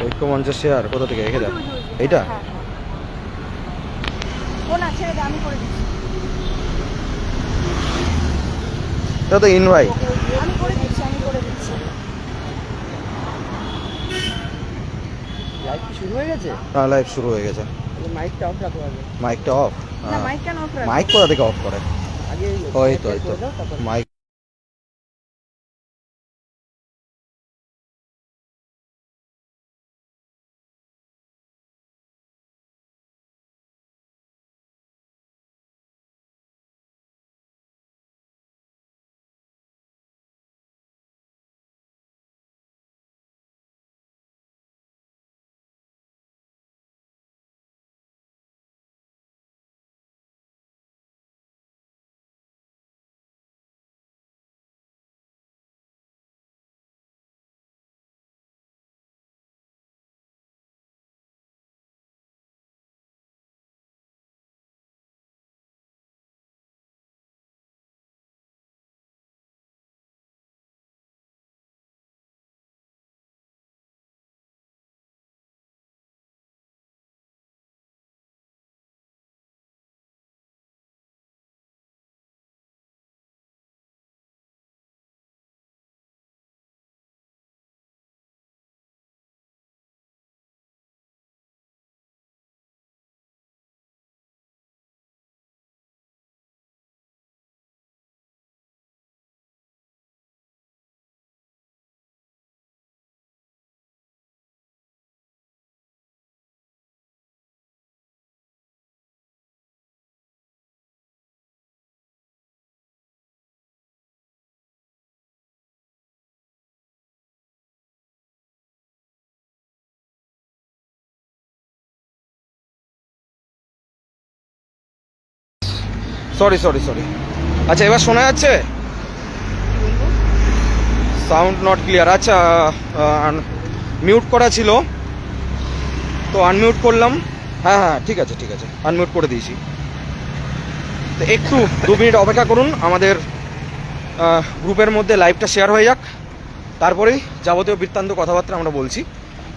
ঐক্যমঞ্চ share কোথা থেকে রেখে দাও এইটা? এটা তো ইনভাইট। লাইভ শুরু হয়ে গেছে? হ্যাঁ, লাইভ শুরু হয়ে গেছে। মাইকটা অফ রাখো আগে। মাইকটা অফ? না, মাইক কেন অফ রাখো? মাইক কোথা থেকে অফ করে? আগে ওই তো মাইক। Sorry sorry sorry. আচ্ছা, এবার শোনা যাচ্ছে? Sound not clear. আচ্ছা, মিউট করা ছিল তো আনমিউট করলাম। হ্যাঁ হ্যাঁ, ঠিক আছে ঠিক আছে, আনমিউট করে দিয়েছি। তো একটু 2 মিনিট অপেক্ষা করুন, আমাদের গ্রুপের মধ্যে লাইভটা শেয়ার হয়ে যাক, তারপরেই যাবতীয় বৃত্তান্ত কথাবার্তা আমরা বলছি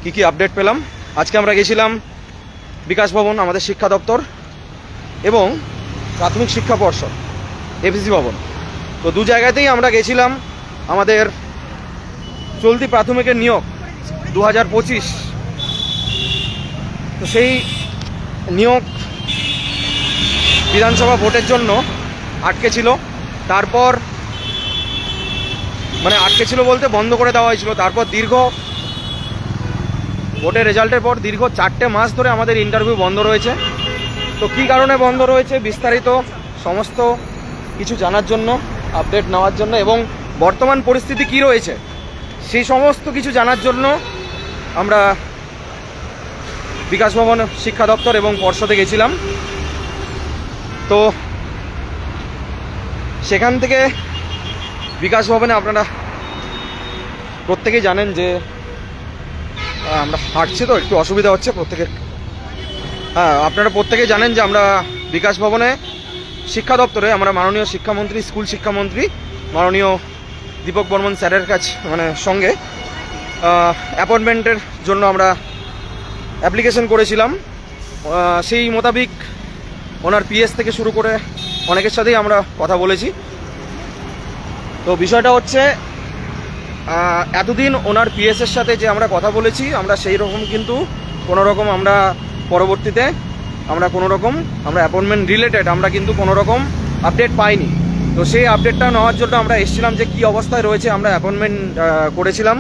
কি কি আপডেট পেলাম। আজকে আমরা গেছিলাম বিকাশ ভবন, আমাদের শিক্ষা দপ্তর, এবং প্রাথমিক শিক্ষা পর্ষদ এফিসি ভবন। তো 2 জায়গাতেই আমরা গেছিলাম আমাদের চলতি প্রাথমিকের নিয়োগ 2025। তো সেই নিয়োগ বিধানসভা ভোটের জন্য আটকে ছিল। তারপর মানে আটকে ছিল বলতে বন্ধ করে দেওয়া হয়েছিল। তারপর দীর্ঘ ভোটের রেজাল্টের পর দীর্ঘ 4টে মাস ধরে আমাদের ইন্টারভিউ বন্ধ রয়েছে। তো কী কারণে বন্ধ রয়েছে বিস্তারিত সমস্ত কিছু জানার জন্য, আপডেট নেওয়ার জন্য, এবং বর্তমান পরিস্থিতি কি রয়েছে সেই সমস্ত কিছু জানার জন্য আমরা বিকাশ ভবন, শিক্ষা দপ্তর এবং পর্ষদে গেছিলাম। তো সেখান থেকে বিকাশ ভবনে আপনারা প্রত্যেকেই জানেন যে আমরা হাঁটছি তো একটু অসুবিধা হচ্ছে প্রত্যেকের। হ্যাঁ, আপনারা প্রত্যেকেই জানেন যে আমরা বিকাশ ভবনে শিক্ষা দপ্তরে আমরা মাননীয় শিক্ষামন্ত্রী, স্কুল শিক্ষামন্ত্রী মাননীয় দীপক বর্মন স্যারের কাছে সঙ্গে অ্যাপয়েন্টমেন্টের জন্য আমরা অ্যাপ্লিকেশন করেছিলাম। সেই মোতাবিক ওনার পিএস থেকে শুরু করে অনেকের সাথেই আমরা কথা বলেছি। তো বিষয়টা হচ্ছে এতদিন ওনার পিএসের সাথে যে আমরা কথা বলেছি, আমরা সেই রকম কিন্তু কোনো রকম আমরা পরবর্তীতে আমরা অ্যাপয়েন্টমেন্ট রিলেটেড আমরা কিন্তু কোনো রকম আপডেট পাইনি। তো সেই আপডেটটা নেওয়ার জন্য আমরা এসেছিলাম যে কী অবস্থায় রয়েছে। আমরা অ্যাপয়েন্টমেন্ট করেছিলাম,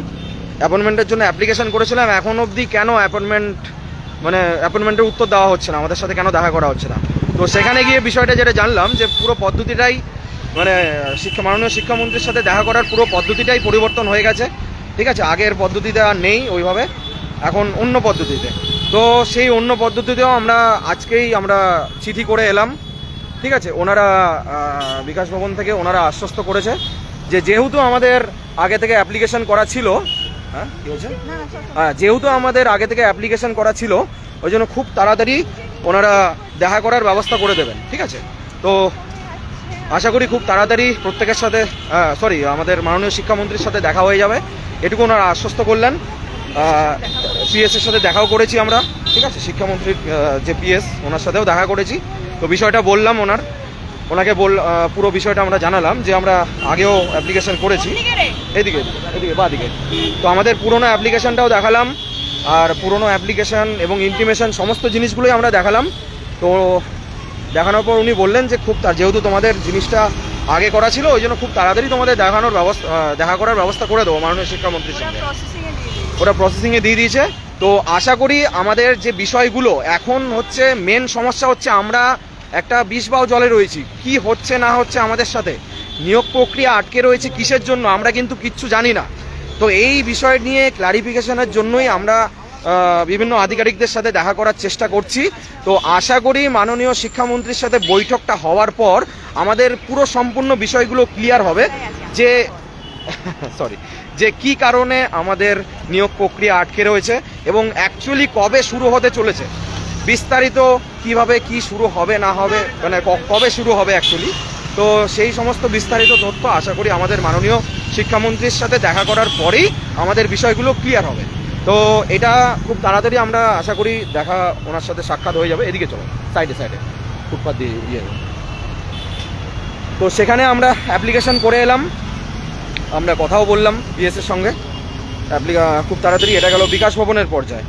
অ্যাপয়েন্টমেন্টের জন্য অ্যাপ্লিকেশন করেছিলাম। এখন অবধি কেন অ্যাপয়েন্টমেন্টের উত্তর দেওয়া হচ্ছে না, আমাদের সাথে কেন দেখা করা হচ্ছে না। তো সেখানে গিয়ে বিষয়টা যেটা জানলাম যে পুরো পদ্ধতিটাই মাননীয় শিক্ষামন্ত্রীর সাথে দেখা করার পুরো পদ্ধতিটাই পরিবর্তন হয়ে গেছে। ঠিক আছে, আগের পদ্ধতিতে আর নেই ওইভাবে, এখন অন্য পদ্ধতিতে। তো সেই অন্য পদ্ধতিতেও আজকেই আমরা চিঠি করে এলাম। ঠিক আছে, ওনারা বিকাশ ভবন থেকে ওনারা আশ্বস্ত করেছে যে যেহেতু আমাদের আগে থেকে অ্যাপ্লিকেশন করা ছিল, হ্যাঁ কী হয়েছে, যেহেতু আমাদের আগে থেকে অ্যাপ্লিকেশন করা ছিল, ওই জন্য খুব তাড়াতাড়ি ওনারা দেখা করার ব্যবস্থা করে দেবেন। ঠিক আছে, তো আশা করি খুব তাড়াতাড়ি প্রত্যেকের সাথে আমাদের মাননীয় শিক্ষামন্ত্রীর সাথে দেখা হয়ে যাবে, এটুকু ওনারা আশ্বস্ত করলেন। পিএস এর সাথে দেখাও করেছি আমরা, ঠিক আছে, শিক্ষামন্ত্রীর যে পিএস ওনার সাথেও দেখা করেছি। তো বিষয়টা বললাম ওনাকে পুরো বিষয়টা আমরা জানালাম যে আমরা আগেও অ্যাপ্লিকেশন করেছি, এদিকে বাদিকে। তো আমাদের পুরোনো অ্যাপ্লিকেশনটাও দেখালাম, আর পুরোনো অ্যাপ্লিকেশন এবং ইন্টিমেশন সমস্ত জিনিসগুলোই আমরা দেখালাম। তো দেখানোর পর উনি বললেন যে যেহেতু তোমাদের জিনিসটা আগে করা ছিল, ওই জন্য খুব তাড়াতাড়ি তোমাদের দেখা করার ব্যবস্থা করে দেবো মাননীয় শিক্ষামন্ত্রীর সঙ্গে। ওরা প্রসেসিংয়ে দিয়ে দিয়েছে। তো আশা করি আমাদের যে বিষয়গুলো এখন হচ্ছে, মেন সমস্যা হচ্ছে আমরা একটা বিষবাও জলে রয়েছি। কি হচ্ছে না হচ্ছে আমাদের সাথে, নিয়োগ প্রক্রিয়া আটকে রয়েছে কিসের জন্য আমরা কিন্তু কিচ্ছু জানি না। তো এই বিষয় নিয়ে ক্লারিফিকেশনের জন্যই আমরা বিভিন্ন আধিকারিকদের সাথে দেখা করার চেষ্টা করছি। তো আশা করি মাননীয় শিক্ষামন্ত্রীর সাথে বৈঠকটা হওয়ার পর আমাদের পুরো সম্পূর্ণ বিষয়গুলো ক্লিয়ার হবে যে কি কারণে আমাদের নিয়োগ প্রক্রিয়া আটকে রয়েছে এবং অ্যাকচুয়ালি কবে শুরু হতে চলেছে, বিস্তারিত কিভাবে কি শুরু হবে না হবে, মানে কবে শুরু হবে অ্যাকচুয়ালি। তো সেই সমস্ত বিস্তারিত তথ্য আশা করি আমাদের মাননীয় শিক্ষামন্ত্রীর সাথে দেখা করার পরেই আমাদের বিষয়গুলো ক্লিয়ার হবে। তো এটা খুব তাড়াতাড়ি আমরা আশা করি ওনার সাথে সাক্ষাৎ হয়ে যাবে। এদিকে চলো, সাইডে ফুটপাথ দিয়ে তো সেখানে আমরা অ্যাপ্লিকেশন করে এলাম, আমরা কথাও বললাম পিএসের সঙ্গে। খুব তাড়াতাড়ি এটা গেল বিকাশ ভবনের পর্যায়ে।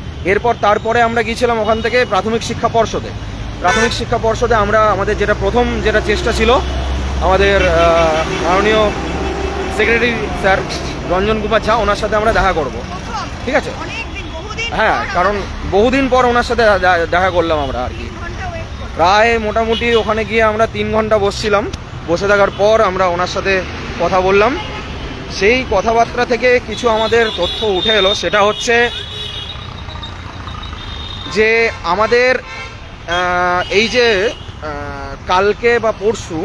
তারপরে আমরা গিয়েছিলাম ওখান থেকে প্রাথমিক শিক্ষা পর্ষদে। আমরা আমাদের প্রথম চেষ্টা ছিল, আমাদের মাননীয় সেক্রেটারি স্যার রঞ্জন কুমার ঝা, ওনার সাথে আমরা দেখা করব, ঠিক আছে। হ্যাঁ, কারণ বহুদিন পর ওনার সাথে দেখা করলাম আমরা আর কি। প্রায় মোটামুটি ওখানে গিয়ে আমরা 3 ঘন্টা বসে থাকার পর আমরা ওনার সাথে কথা বললাম। সেই কথাবার্তা থেকে কিছু আমাদের তথ্য উঠে এলো, সেটা হচ্ছে যে আমাদের এই যে কালকে বা পরশু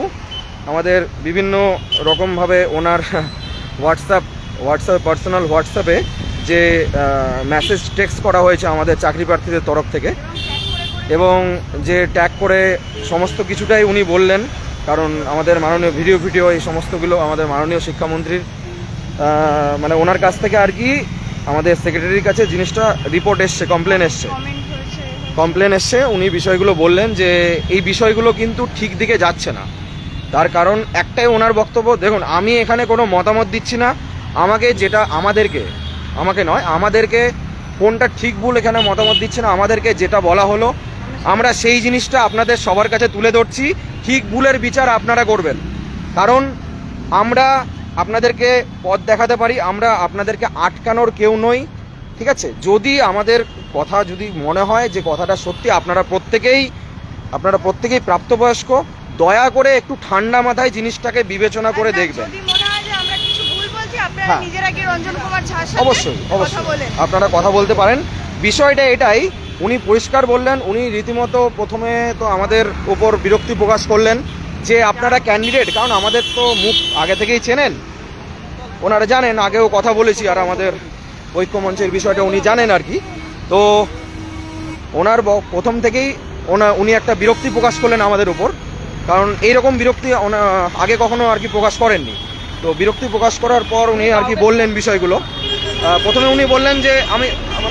আমাদের বিভিন্ন রকমভাবে ওনার পার্সোনাল হোয়াটসঅ্যাপে যে মেসেজ টেক্সট করা হয়েছে আমাদের চাকরি প্রার্থীদের তরফ থেকে, এবং যে ট্যাগ করে সমস্ত কিছুটাই উনি বললেন। কারণ আমাদের মাননীয় ভিডিও এই সমস্তগুলো আমাদের মাননীয় শিক্ষামন্ত্রীর মানে ওনার কাছ থেকে আর কি আমাদের সেক্রেটারির কাছে জিনিসটা রিপোর্ট এসছে, কমপ্লেন এসছে। উনি বিষয়গুলো বললেন যে এই বিষয়গুলো কিন্তু ঠিক দিকে যাচ্ছে না। তার কারণ একটাই ওনার বক্তব্য, দেখুন আমি এখানে কোনো মতামত দিচ্ছি না, আমাদেরকে কোনটা ঠিক ভুল এখানে মতামত দিচ্ছে না, আমাদেরকে যেটা বলা হলো আমরা সেই জিনিসটা আপনাদের সবার কাছে তুলে ধরছি। ঠিক ভুলের বিচার আপনারা করবেন, কারণ আমরা আপনাদেরকে পথ দেখাতে পারি, আমরা আপনাদেরকে আটকানোর কেউ নই, ঠিক আছে। যদি আমাদের কথা যদি মনে হয় যে কথাটা সত্যি, আপনারা প্রত্যেকেই প্রাপ্তবয়স্ক, দয়া করে একটু ঠান্ডা মাথায় জিনিসটাকে বিবেচনা করে দেখবেন। হ্যাঁ, অবশ্যই আপনারা কথা বলতে পারেন। বিষয়টা এটাই, উনি পরিষ্কার বললেন। উনি রীতিমতো প্রথমে তো আমাদের ওপর বিরক্তি প্রকাশ করলেন যে আপনারা ক্যান্ডিডেট, কারণ আমাদের তো মুখ আগে থেকেই চেনেন, ওনারা জানেন, আগেও কথা বলেছি, আর আমাদের ঐক্যমঞ্চের বিষয়টা উনি জানেন আর কি। তো ওনার প্রথম থেকেই উনি একটা বিরক্তি প্রকাশ করলেন আমাদের উপর, কারণ এইরকম বিরক্তি আগে কখনো আর কি প্রকাশ করেননি। তো বিরক্তি প্রকাশ করার পর উনি আর কি বললেন বিষয়গুলো। প্রথমে উনি বললেন যে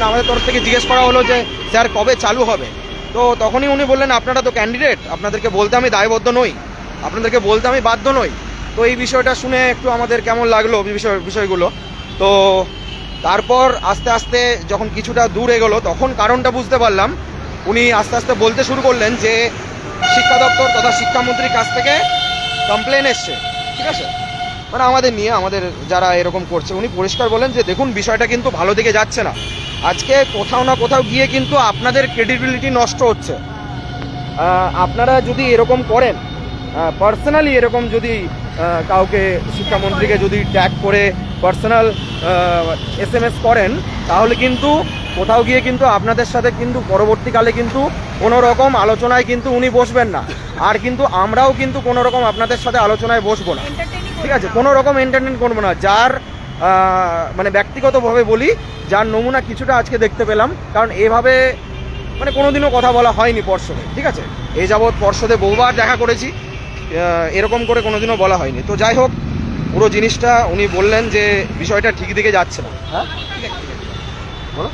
আমাদের তরফ থেকে জিজ্ঞেস করা হলো যে স্যার কবে চালু হবে। তো তখনই উনি বললেন আপনারা তো ক্যান্ডিডেট, আপনাদেরকে বলতে আমি দায়বদ্ধ নই, আপনাদেরকে বলতে আমি বাধ্য নই। তো এই বিষয়টা শুনে একটু আমাদের কেমন লাগলো বিষয়গুলো। তো তারপর আস্তে আস্তে যখন কিছুটা দূর এগোলো, তখন কারণটা বুঝতে পারলাম। উনি আস্তে আস্তে বলতে শুরু করলেন যে শিক্ষা দপ্তর তথা শিক্ষামন্ত্রীর কাছ থেকে কমপ্লেন এসছে, ঠিক আছে, মানে আমাদের নিয়ে, আমাদের যারা এরকম করছে। উনি পরিষ্কার বলেন যে দেখুন বিষয়টা কিন্তু ভালো দিকে যাচ্ছে না, আজকে কোথাও না কোথাও গিয়ে কিন্তু আপনাদের ক্রেডিবিলিটি নষ্ট হচ্ছে। আপনারা যদি এরকম করেন, পার্সোনালি এরকম যদি কাউকে শিক্ষামন্ত্রীকে যদি ট্যাগ করে পার্সোনাল SMS করেন, তাহলে কিন্তু কোথাও গিয়ে কিন্তু আপনাদের সাথে কিন্তু পরবর্তীকালে কিন্তু কোনো রকম আলোচনায় কিন্তু উনি বসবেন না, আর কিন্তু আমরাও কিন্তু কোনো রকম আপনাদের সাথে আলোচনায় বসবো না, ঠিক আছে, কোনো রকম এন্টারটেইন করবো না। যার মানে ব্যক্তিগতভাবে বলি, যার নমুনা কিছুটা আজকে দেখতে পেলাম, কারণ এভাবে মানে কোনোদিনও কথা বলা হয়নি পর্ষদে, ঠিক আছে। এই যাবৎ পর্ষদে বহুবার দেখা করেছি, এরকম করে কোনোদিনও বলা হয়নি। তো যাই হোক, পুরো জিনিসটা উনি বললেন যে বিষয়টা ঠিক দিকে যাচ্ছে না। হ্যাঁ, বলো,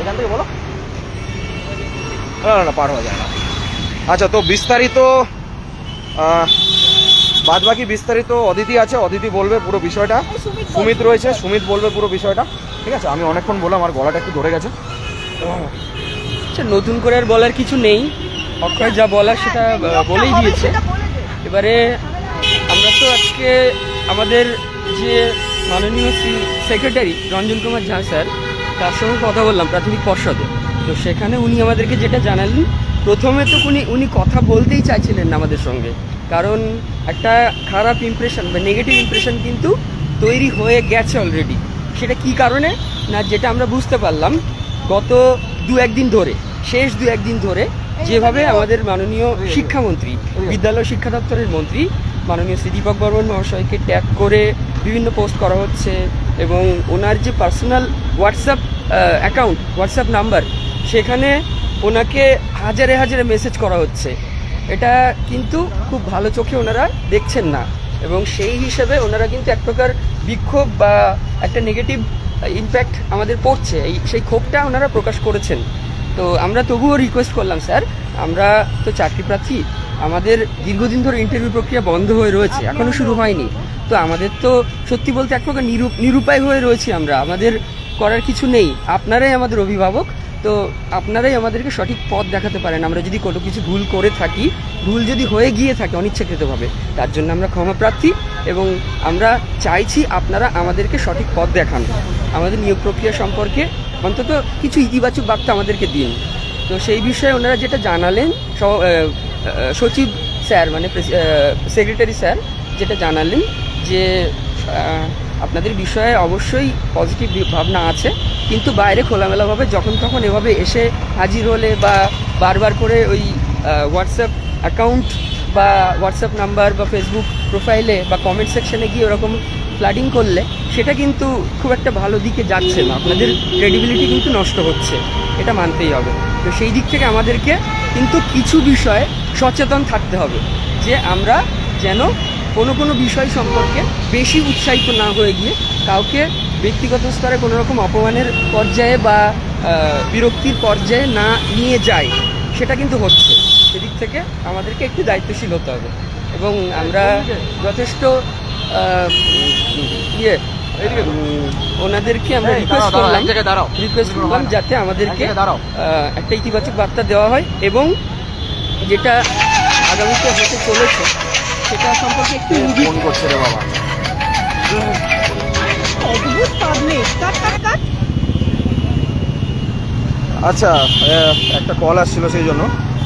এখান থেকে বলো। না পার হওয়া যায় না। আচ্ছা, তো বিস্তারিত বাদ বাকি বিস্তারিত অদিতি আছে, অদিতি বলবে পুরো বিষয়টা। সুমিত রয়েছে, সুমিত বলবে পুরো বিষয়টা। ঠিক আছে, আমি অনেকক্ষণ বললাম, আমার গলাটা একটু ধরে গেছে। আচ্ছা, নতুন করে আর বলার কিছু নেই, অক্ষয় যা বলার সেটা বলেই দিয়েছে। এবারে আমরা তো আজকে আমাদের যে মাননীয় সেক্রেটারি রঞ্জন কুমার ঝা স্যার, তার সঙ্গে কথা বললাম প্রাথমিক পর্ষদে। তো সেখানে উনি আমাদেরকে যেটা জানালেন, প্রথমে তো উনি কথা বলতেই চাইছিলেন না আমাদের সঙ্গে, কারণ একটা খারাপ ইমপ্রেশন বা নেগেটিভ ইমপ্রেশন কিন্তু তৈরি হয়ে গেছে অলরেডি। সেটা কি কারণে না, যেটা আমরা বুঝতে পারলাম গত শেষ দু একদিন ধরে যেভাবে আমাদের মাননীয় শিক্ষামন্ত্রী, বিদ্যালয় শিক্ষা দপ্তরের মন্ত্রী মাননীয় শ্রী দীপক বর্মন মহাশয়কে ট্যাগ করে বিভিন্ন পোস্ট করা হচ্ছে, এবং ওনার যে পার্সোনাল হোয়াটসঅ্যাপ নাম্বার, সেখানে ওনাকে হাজারে হাজারে মেসেজ করা হচ্ছে। এটা কিন্তু খুব ভালো চোখে ওনারা দেখছেন না, এবং সেই হিসেবে ওনারা কিন্তু এক প্রকার বিক্ষোভ বা একটা নেগেটিভ ইমপ্যাক্ট আমাদের পড়ছে, সেই ক্ষোভটা ওনারা প্রকাশ করেছেন। তো আমরা তবুও রিকোয়েস্ট করলাম, স্যার আমরা তো চাকরি প্রার্থী, আমাদের দীর্ঘদিন ধরে ইন্টারভিউ প্রক্রিয়া বন্ধ হয়ে রয়েছে, এখনও শুরু হয়নি। তো আমাদের তো সত্যি বলতে এক প্রকার নিরুপায় হয়ে রয়েছি আমরা, আমাদের করার কিছু নেই। আপনারাই আমাদের অভিভাবক, তো আপনারাই আমাদেরকে সঠিক পথ দেখাতে পারেন। আমরা যদি কোনো কিছু ভুল করে থাকি, ভুল যদি হয়ে গিয়ে থাকে অনিচ্ছাকৃতভাবে, তার জন্য আমরা ক্ষমা প্রার্থী, এবং আমরা চাইছি আপনারা আমাদেরকে সঠিক পথ দেখান। আমাদের নিয়োগ প্রক্রিয়া সম্পর্কে অন্তত কিছু ইতিবাচক বার্তা আমাদেরকে দিন। তো সেই বিষয়ে ওনারা যেটা জানালেন, সচিব স্যার মানে সেক্রেটারি স্যার যেটা জানালেন যে আপনাদের বিষয়ে অবশ্যই পজিটিভ ভাবনা আছে, কিন্তু বাইরে খোলামেলাভাবে যখন তখন এভাবে এসে হাজির হলে বা বারবার করে ওই হোয়াটসঅ্যাপ অ্যাকাউন্ট বা হোয়াটসঅ্যাপ নাম্বার বা ফেসবুক প্রোফাইলে বা কমেন্ট সেকশনে গিয়ে ওরকম ফ্লাডিং করলে সেটা কিন্তু খুব একটা ভালো দিকে যাচ্ছে না, আপনাদের ক্রেডিবিলিটি কিন্তু নষ্ট হচ্ছে, এটা মানতেই হবে। তো সেই দিক থেকে আমাদেরকে কিন্তু কিছু বিষয়ে সচেতন থাকতে হবে, যে আমরা যেন কোনো বিষয় সম্পর্কে বেশি উৎসাহিত না হয়ে গিয়ে কাউকে ব্যক্তিগত স্তরে কোনো রকম অপমানের পর্যায়ে বা বিরক্তির পর্যায়ে না নিয়ে যায়, সেটা কিন্তু হচ্ছে। সেদিক থেকে আমাদেরকে একটু দায়িত্বশীল হতে হবে, এবং আমরা যথেষ্ট ওনাদেরকে আমরা রিকোয়েস্ট করলাম যাতে আমাদেরকে একটা ইতিবাচক বার্তা দেওয়া হয়, এবং যেটা আগামীতে হতে চলেছে সেটা সম্পর্কে একটু ফোন করছে রে বাবা। আচ্ছা, একটা কল আসছিল সেই জন্য।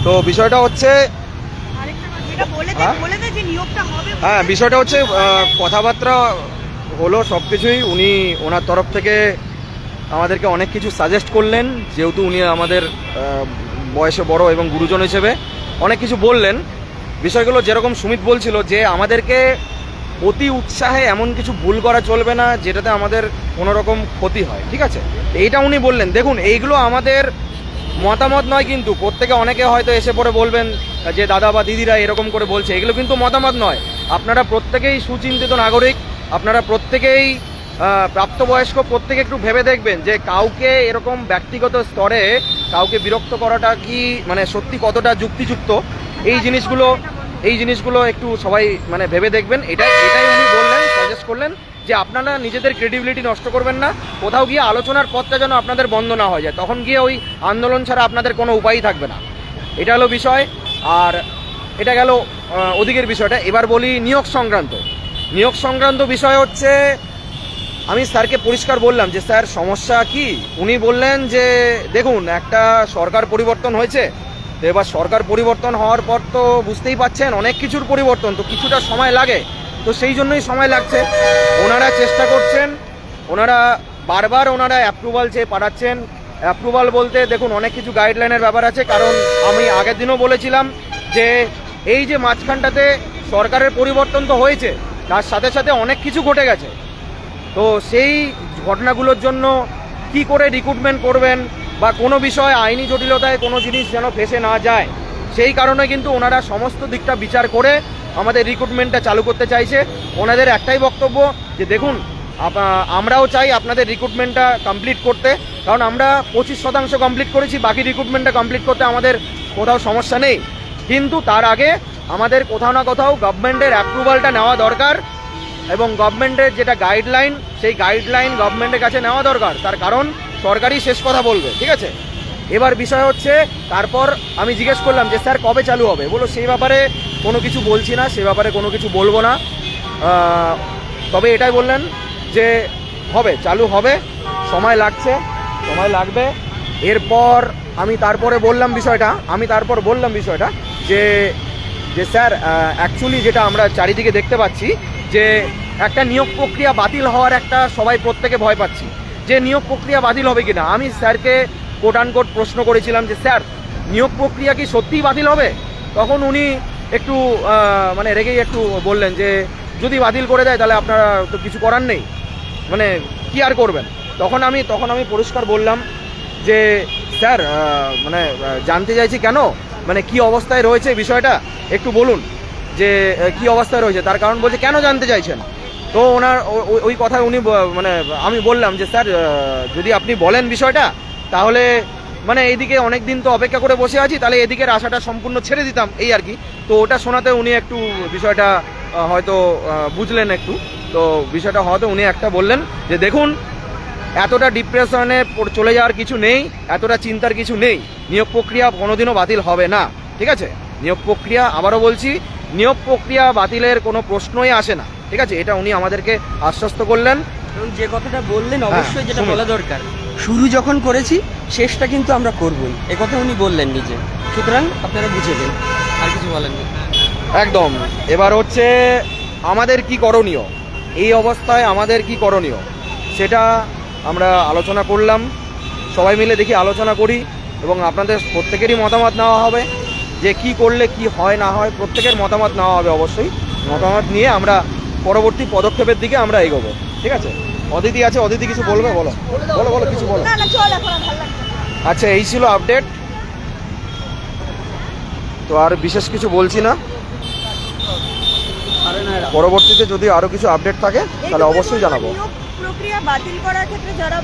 তো বিষয়টা হচ্ছে হ্যাঁ, বিষয়টা হচ্ছে কথাবার্তা হলো সব কিছুই। উনি ওনার তরফ থেকে আমাদেরকে অনেক কিছু সাজেস্ট করলেন, যেহেতু উনি আমাদের বয়সে বড় এবং গুরুজন হিসেবে অনেক কিছু বললেন। বিষয়গুলো যেরকম সুমিত বলছিল যে আমাদেরকে অতি উৎসাহে এমন কিছু ভুল করা চলবে না যেটাতে আমাদের কোনো রকম ক্ষতি হয়, ঠিক আছে? এইটা উনি বললেন। দেখুন, এইগুলো আমাদের মতামত নয়, কিন্তু প্রত্যেকে অনেকে হয়তো এসে পড়ে বলবেন যে দাদা বা দিদিরা এরকম করে বলছে, এগুলো কিন্তু মতামত নয়। আপনারা প্রত্যেকেই সুচিন্তিত নাগরিক, আপনারা প্রত্যেকেই প্রাপ্তবয়স্ক, প্রত্যেকে একটু ভেবে দেখবেন যে কাউকে এরকম ব্যক্তিগত স্তরে কাউকে বিরক্ত করাটা কি মানে সত্যি কতটা যুক্তিযুক্ত। এই জিনিসগুলো একটু সবাই মানে ভেবে দেখবেন। এটাই উনি বললেন, সাজেস্ট করলেন যে আপনারা নিজেদের ক্রেডিবিলিটি নষ্ট করবেন না, কোথাও গিয়ে আলোচনার পথটা যেন আপনাদের বন্ধ না হয়ে যায়, তখন গিয়ে ওই আন্দোলন ছাড়া আপনাদের কোনো উপায়ই থাকবে না। এটা হলো বিষয়। আর এটা গেল ওদিকের বিষয়টা। এবার বলি নিয়োগ সংক্রান্ত বিষয় হচ্ছে, আমি স্যারকে পরিষ্কার বললাম যে স্যার সমস্যা কি। উনি বললেন যে দেখুন, একটা সরকার পরিবর্তন হয়েছে, তো এবার সরকার পরিবর্তন হওয়ার পর তো বুঝতেই পাচ্ছেন অনেক কিছুর পরিবর্তন, তো কিছুটা সময় লাগে, তো সেই জন্যই সময় লাগছে। ওনারা চেষ্টা করছেন, ওনারা বারবার অ্যাপ্রুভাল চেয়ে পাঠাচ্ছেন। অ্যাপ্রুভাল বলতে দেখুন অনেক কিছু গাইডলাইনের ব্যাপার আছে, কারণ আমি আগের দিনও বলেছিলাম যে এই যে মাঝখানটাতে সরকারের পরিবর্তন তো হয়েছে, তার সাথে সাথে অনেক কিছু ঘটে গেছে। তো সেই ঘটনাগুলোর জন্য কি করে রিক্রুটমেন্ট করবেন বা কোনো বিষয় আইনি জটিলতায় কোনো জিনিস যেন ফেসে না যায়, সেই কারণে কিন্তু ওনারা সমস্ত দিকটা বিচার করে আমাদের রিক্রুটমেন্টটা চালু করতে চাইছে। ওনাদের একটাই বক্তব্য যে দেখুন আমরাও চাই আপনাদের রিক্রুটমেন্টটা কমপ্লিট করতে, কারণ আমরা 25% কমপ্লিট করেছি, বাকি রিক্রুটমেন্টটা কমপ্লিট করতে আমাদের কোথাও সমস্যা নেই। কিন্তু তার আগে আমাদের কোথাও না কোথাও গভর্নমেন্টের অ্যাপ্রুভালটা নেওয়া দরকার, এবং গভর্নমেন্টের যেটা গাইডলাইন সেই গাইডলাইন গভর্নমেন্টের কাছে নেওয়া দরকার। তার কারণ সরকারই শেষ কথা বলবে, ঠিক আছে। এবার বিষয় হচ্ছে, তারপর আমি জিজ্ঞেস করলাম যে স্যার কবে চালু হবে, বলো সেই ব্যাপারে কোনো কিছু বলছি না, সে ব্যাপারে কোনো কিছু বলবো না। তবে এটাই বললেন যে হবে, চালু হবে, সময় লাগবে। এরপর আমি তারপর বললাম বিষয়টা যে স্যার অ্যাকচুয়ালি যেটা আমরা চারিদিকে দেখতে পাচ্ছি যে একটা নিয়োগ প্রক্রিয়া বাতিল হওয়ার একটা সবাই প্রত্যেকে ভয় পাচ্ছি যে নিয়োগ প্রক্রিয়া বাতিল হবে কিনা। আমি স্যারকে কোট আনকোট প্রশ্ন করেছিলাম যে স্যার নিয়োগ প্রক্রিয়া কি সত্যিই বাতিল হবে? তখন উনি একটু মানে রেগেই একটু বললেন যে যদি বাতিল করে দেয় তাহলে আপনারা তো কিছু করার নেই, মানে কি আর করবেন। তখন আমি পরিষ্কার বললাম যে স্যার মানে জানতে চাইছি কেন, মানে কি অবস্থায় রয়েছে বিষয়টা একটু বলুন, যে কি অবস্থায় রয়েছে। তার কারণ বলছে কেন জানতে চাইছেন। তো ওনার ওই কথায় উনি মানে আমি বললাম যে স্যার যদি আপনি বলেন বিষয়টা তাহলে মানে এইদিকে অনেক দিন তো অপেক্ষা করে বসে আছি, তাহলে এদিকের আশাটা সম্পূর্ণ ছেড়ে দিতাম, এই আর কি। তো ওটা শোনাতে উনি একটু বিষয়টা হয়তো বুঝলেন একটু। তো বিষয়টা হয়তো উনি একটা বললেন যে দেখুন এতটা ডিপ্রেশনে চলে যাওয়ার কিছু নেই, এতটা চিন্তার কিছু নেই, নিয়োগ প্রক্রিয়া কোনোদিনও বাতিল হবে না, ঠিক আছে। নিয়োগ প্রক্রিয়া, আবারও বলছি, নিয়োগ প্রক্রিয়া বাতিলের কোনো প্রশ্নই আসে না, ঠিক আছে। এটা উনি আমাদেরকে আশ্বস্ত করলেন। এবং যে কথাটা বললেন অবশ্যই যেটা শুনুন। বলা দরকার, শুরু যখন করেছি শেষটা কিন্তু আমরা করবই, এ কথা উনি বললেন নিজে। সুতরাং আপনারা বুঝে দিন, আর কিছু বলেন না। একদম। এবার হচ্ছে আমাদের কি করণীয়, এই অবস্থায় আমাদের কি করণীয় সেটা আমরা আলোচনা করলাম, সবাই মিলে দেখি আলোচনা করি, এবং আপনাদের প্রত্যেকেরই মতামত নেওয়া হবে যে কি করলে কি হয় না হয়, প্রত্যেকের মতামত নেওয়া হবে অবশ্যই। মতামত নিয়ে আমরা পরবর্তী পদক্ষেপের দিকে আমরা এগোবো, ঠিক আছে। অদিতি আছে, অদিতি কিছু বলবে, বলো কিছু বলো। আচ্ছা, এই ছিল আপডেট, তো আর বিশেষ কিছু বলছি না। পরবর্তীতে যদি আরো কিছু আপডেট থাকে তাহলে অবশ্যই জানাবো। নিয়োগ প্রক্রিয়া বাতিল করার ক্ষেত্রে যারা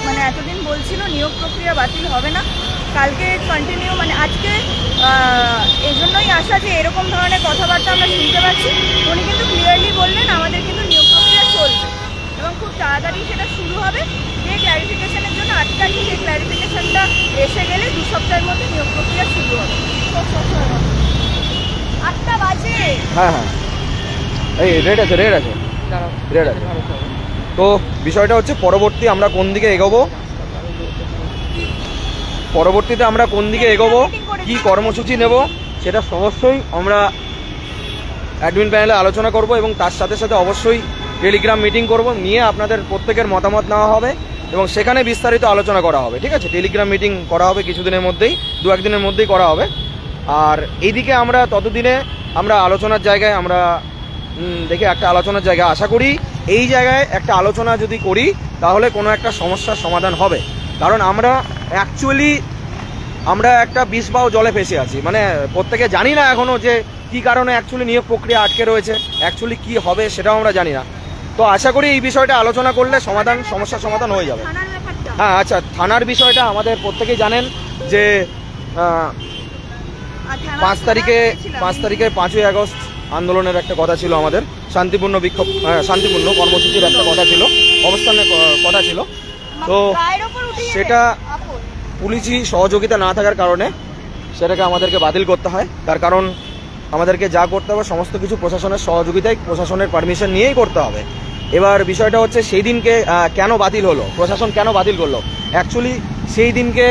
মানে এতদিন বলছিল নিয়োগ প্রক্রিয়া বাতিল হবে না, কালকে কন্টিনিউ মানে আজকে এই জন্যই আশা যে এরকম ধরনের কথাবার্তা আমরা শুনতে পাচ্ছি। উনি কিন্তু ক্লিয়ারলি বললেন আমাদের কিন্তু নিয়োগ প্রক্রিয়া চলবে এবং খুব তাড়াতাড়ি সেটা শুরু হবে। যে ক্ল্যারিফিকেশনের জন্য আজকে সেই ক্ল্যারিফিকেশনটা এসে গেলে 2 সপ্তাহের মধ্যে নিয়োগ প্রক্রিয়া শুরু হবে। 8টা বাজে। হ্যাঁ, এই রেড আছে। তো বিষয়টা হচ্ছে পরবর্তী আমরা কোন দিকে এগোবো, কি কর্মসূচি নেব সেটা অবশ্যই আমরা অ্যাডমিন প্যানেলে আলোচনা করব, এবং তার সাথে সাথে অবশ্যই টেলিগ্রাম মিটিং করব, নিয়ে আপনাদের প্রত্যেকের মতামত নেওয়া হবে এবং সেখানে বিস্তারিত আলোচনা করা হবে, ঠিক আছে। টেলিগ্রাম মিটিং করা হবে কিছুদিনের মধ্যেই, 2-1 দিনের মধ্যেই করা হবে। আর এইদিকে আমরা ততদিনে আমরা আলোচনার জায়গায় আমরা দেখে একটা আলোচনার জায়গা আশা করি, এই জায়গায় একটা আলোচনা যদি করি তাহলে কোনো একটা সমস্যার সমাধান হবে। কারণ আমরা একটা বিষবাও জলে ফেসে আছি, মানে প্রত্যেকে জানি না এখনও যে কী কারণে অ্যাকচুয়ালি নিয়োগ প্রক্রিয়া আটকে রয়েছে, অ্যাকচুয়ালি কী হবে সেটাও আমরা জানি না। তো আশা করি এই বিষয়টা আলোচনা করলে সমস্যার সমাধান হয়ে যাবে। হ্যাঁ, আচ্ছা, থানার বিষয়টা আমাদের প্রত্যেকেই জানেন যে 5 তারিখে 5ই আগস্ট আন্দোলনের একটা কথা ছিল, আমাদের শান্তিপূর্ণ কর্মসূচির একটা কথা ছিল, অবস্থানের কথা ছিল। তো সেটা পুলিশি সহযোগিতা না থাকার কারণে সেটাকে আমাদেরকে বাতিল করতে হয়। তার কারণ আমাদেরকে যা করতে হবে সমস্ত কিছু প্রশাসনের সহযোগিতায়, প্রশাসনের পারমিশন নিয়েই করতে হবে। এবার বিষয়টা হচ্ছে সেই দিনকে কেন বাতিল হলো, প্রশাসন কেন বাতিল করলো। অ্যাকচুয়ালি সেই দিনকে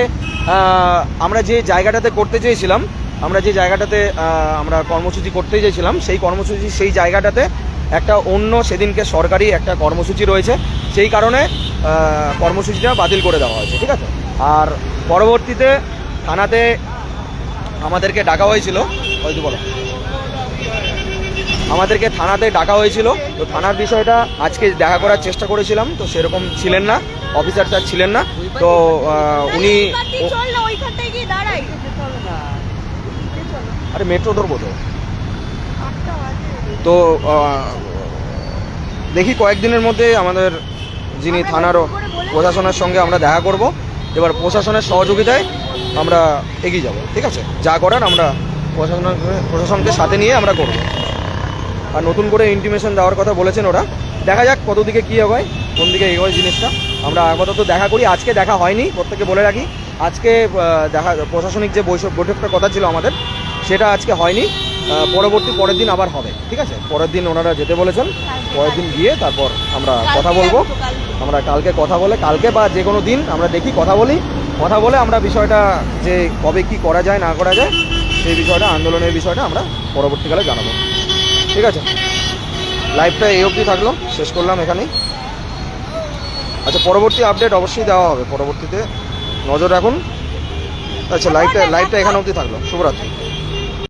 আমরা যে জায়গাটাতে আমরা কর্মসূচি করতে চেয়েছিলাম, সেই জায়গাটাতে একটা অন্য সেদিনকে সরকারি একটা কর্মসূচি রয়েছে, সেই কারণে কর্মসূচিটা বাতিল করে দেওয়া হয়েছে, ঠিক আছে। আর পরবর্তীতে থানাতে আমাদেরকে ডাকা হয়েছিল, আমাদেরকে থানাতে ডাকা হয়েছিল। তো থানার বিষয়টা আজকে দেখা করার চেষ্টা করেছিলাম, তো সেরকম ছিলেন না, অফিসার স্যার ছিলেন না। তো উনি আরে মেট্রো ধরবো তো, তো দেখি কয়েকদিনের মধ্যে আমাদের যিনি থানার প্রশাসনের সঙ্গে আমরা দেখা করব, এবার প্রশাসনের সহযোগিতায় আমরা এগিয়ে যাব, ঠিক আছে? যা করার আমরা প্রশাসনকে সাথে নিয়ে আমরা করব। আর নতুন করে ইন্টিমেশন দেওয়ার কথা বলেছেন ওরা, দেখা যাক কত দিকে কী হয়, কোন দিকে এগোয় জিনিসটা। আমরা আপাতত দেখা করি, আজকে দেখা হয়নি, প্রত্যেকে বলে রাখি। আজকে দেখা প্রশাসনিক যে বৈঠকটার কথা ছিল আমাদের, সেটা আজকে হয়নি। পরের দিন আবার হবে, ঠিক আছে? পরের দিন ওনারা যেতে বলেছেন, পরের দিন গিয়ে তারপর আমরা কথা বলবো। আমরা কালকে কথা বলে, কালকে বা যে কোনো দিন আমরা দেখি কথা বলে আমরা বিষয়টা যে কবে কি করা যায় না করা যায় সেই বিষয়টা, আন্দোলনের বিষয়টা আমরা পরবর্তীকালে জানাবো, ঠিক আছে? লাইভটা এই অবধি থাকলো, শেষ করলাম এখানেই। আচ্ছা, পরবর্তী আপডেট অবশ্যই দেওয়া হবে, পরবর্তীতে নজর রাখুন। আচ্ছা, লাইভটা এখানে অবধি থাকলো। শুভরাত্রি।